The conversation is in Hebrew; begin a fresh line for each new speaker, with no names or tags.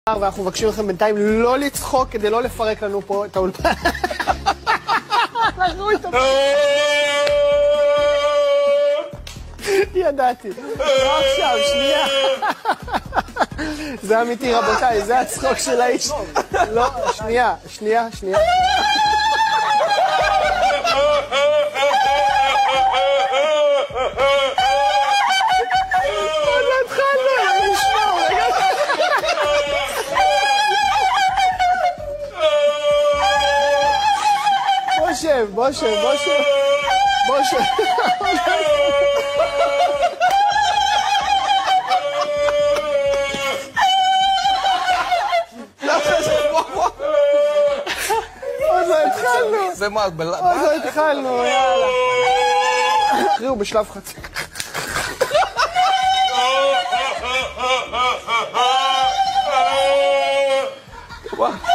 ואנחנו מבקשים לכם בינתיים לא לצחוק כדי לא לפרק לנו פה את האולפן. אנחנו איתו. ידעתי. לא עכשיו, שנייה. זה אמיתי רבותיי, זה הצחוק של האיש. לא, שנייה. בוא שב. עוד לא התחלנו.
זה מה?
עוד לא התחלנו, יאללה. תראו, בשלב חצי.
וואו.